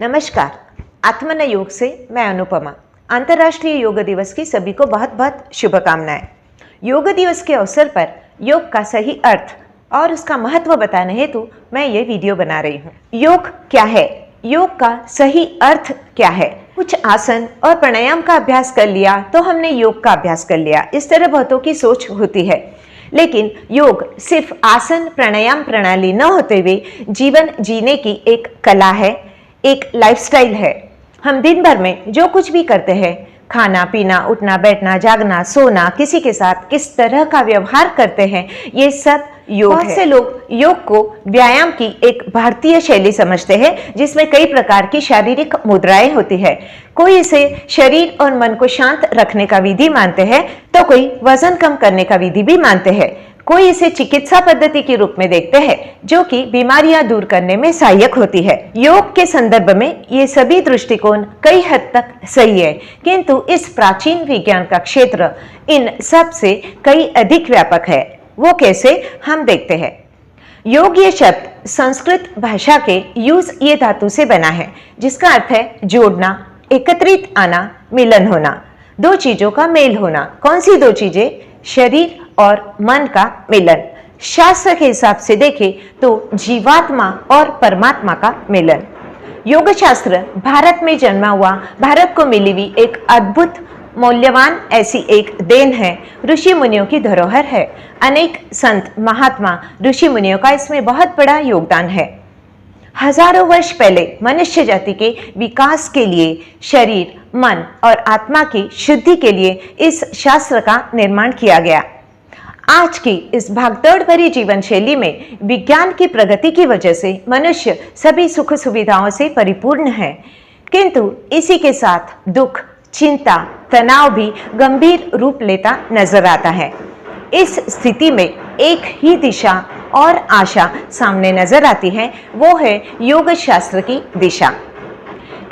नमस्कार। आत्मन योग से मैं अनुपमा। अंतर्राष्ट्रीय योग दिवस की सभी को बहुत बहुत शुभकामनाएं। योग दिवस के अवसर पर योग का सही अर्थ और उसका महत्व बताने हेतु मैं ये वीडियो बना रही हूँ। योग क्या है, योग का सही अर्थ क्या है। कुछ आसन और प्राणायाम का अभ्यास कर लिया तो हमने योग का अभ्यास कर लिया, इस तरह बहुतों की सोच होती है। लेकिन योग सिर्फ आसन प्राणायाम प्रणाली न होते हुए जीवन जीने की एक कला है, एक लाइफस्टाइल है। हम दिन भर में जो कुछ भी करते हैं, खाना पीना उठना बैठना जागना सोना, किसी के साथ किस तरह का व्यवहार करते हैं, ये सब योग है। बहुत से लोग योग को व्यायाम की एक भारतीय शैली समझते हैं जिसमें कई प्रकार की शारीरिक मुद्राएं होती है। कोई इसे शरीर और मन को शांत रखने का विधि मानते हैं तो कोई वजन कम करने का विधि भी मानते हैं। कोई इसे चिकित्सा पद्धति के रूप में देखते हैं जो कि बीमारियां दूर करने में सहायक होती है। योग के संदर्भ में ये सभी दृष्टिकोण कई हद तक सही है, किंतु इस प्राचीन विज्ञान का क्षेत्र इन सब से कई अधिक व्यापक है। वो कैसे, हम देखते हैं। योग ये शब्द संस्कृत भाषा के यूज ये धातु से बना है जिसका अर्थ है जोड़ना, एकत्रित आना, मिलन होना, दो चीजों का मेल होना। कौन सी दो चीजें? शरीर और मन का मिलन। शास्त्र के हिसाब से देखें तो जीवात्मा और परमात्मा का मिलन। योग शास्त्र भारत में जन्मा हुआ, भारत को मिली हुई एक अद्भुत मूल्यवान ऐसी एक देन है, ऋषि मुनियों की धरोहर है। अनेक संत महात्मा ऋषि मुनियों का इसमें बहुत बड़ा योगदान है। हजारों वर्ष पहले मनुष्य जाति के विकास के लिए, शरीर मन और आत्मा की शुद्धि के लिए इस शास्त्र का निर्माण किया गया। आज की इस भागदौड़ भरी जीवन शैली में विज्ञान की प्रगति की वजह से मनुष्य सभी सुख सुविधाओं से परिपूर्ण है, किंतु इसी के साथ दुख, चिंता, तनाव भी गंभीर रूप लेता नजर आता है। इस स्थिति में एक ही दिशा और आशा सामने नजर आती है, वो है योग शास्त्र की दिशा।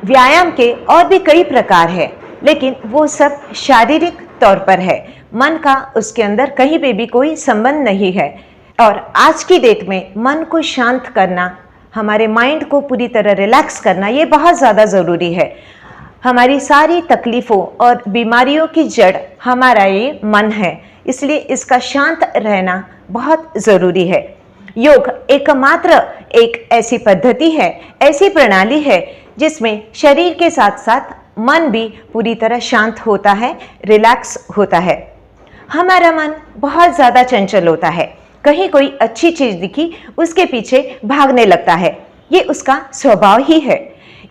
व्यायाम के और भी कई प्रकार है, लेकिन वो सब शारीरिक तौर पर है। मन का उसके अंदर कहीं पे भी कोई संबंध नहीं है। और आज की डेट में मन को शांत करना, हमारे माइंड को पूरी तरह रिलैक्स करना, ये बहुत ज़्यादा ज़रूरी है। हमारी सारी तकलीफ़ों और बीमारियों की जड़ हमारा ये मन है, इसलिए इसका शांत रहना बहुत ज़रूरी है। योग एकमात्र एक ऐसी पद्धति है, ऐसी प्रणाली है जिसमें शरीर के साथ साथ मन भी पूरी तरह शांत होता है, रिलैक्स होता है। हमारा मन बहुत ज़्यादा चंचल होता है, कहीं कोई अच्छी चीज़ दिखी उसके पीछे भागने लगता है, ये उसका स्वभाव ही है।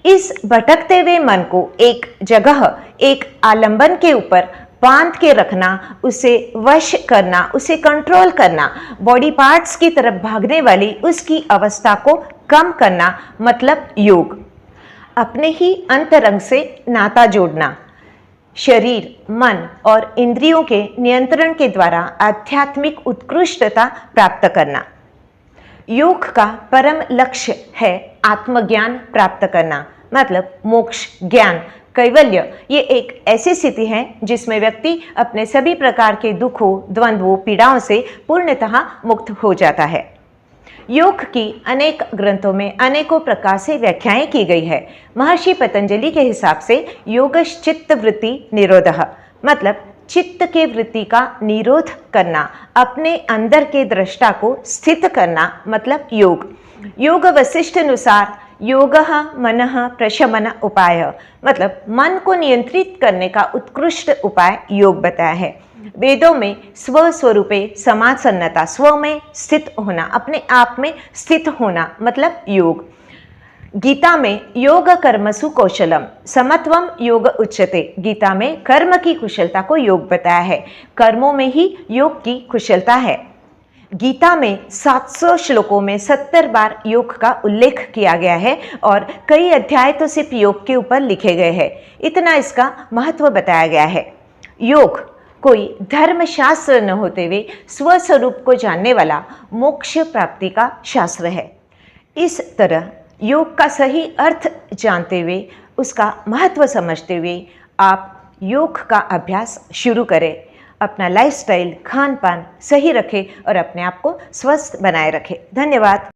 इस भटकते हुए मन को एक जगह, एक आलंबन के ऊपर बांध के रखना, उसे वश करना, उसे कंट्रोल करना, बॉडी पार्ट्स की तरफ भागने वाली उसकी अवस्था को कम करना, मतलब योग। अपने ही अंतरंग से नाता जोड़ना, शरीर मन और इंद्रियों के नियंत्रण के द्वारा आध्यात्मिक उत्कृष्टता प्राप्त करना। योग का परम लक्ष्य है आत्मज्ञान प्राप्त करना, मतलब मोक्ष, ज्ञान, कैवल्य। ये एक ऐसी स्थिति है जिसमें व्यक्ति अपने सभी प्रकार के दुखों, द्वंद्वों, पीड़ाओं से पूर्णतः मुक्त हो जाता है। योग की अनेक ग्रंथों में अनेकों प्रकार से व्याख्याएं की गई है। महर्षि पतंजलि के हिसाब से योगश्चित्त वृत्ति निरोधः, मतलब चित्त के वृत्ति का निरोध करना, अपने अंदर के दृष्टा को स्थित करना, मतलब योग। योग वशिष्ठ अनुसार योगः मनः प्रशमन उपाय, मतलब मन को नियंत्रित करने का उत्कृष्ट उपाय योग बताया है। वेदों में स्व स्वरूपे समासन्नता, स्व में स्थित होना, अपने आप में स्थित होना, मतलब योग। गीता में योग कर्मसु कौशलम समत्वम योग उच्यते, गीता में कर्म की कुशलता को योग बताया है। कर्मों में ही योग की कुशलता है। गीता में 700 श्लोकों में 70 बार योग का उल्लेख किया गया है और कई अध्याय तो सिर्फ योग के ऊपर लिखे गए हैं। इतना इसका महत्व बताया गया है। योग कोई धर्मशास्त्र न होते हुए स्वस्वरूप को जानने वाला मोक्ष प्राप्ति का शास्त्र है। इस तरह योग का सही अर्थ जानते हुए, उसका महत्व समझते हुए आप योग का अभ्यास शुरू करें। अपना लाइफस्टाइल, खान पान सही रखें और अपने आप को स्वस्थ बनाए रखें। धन्यवाद।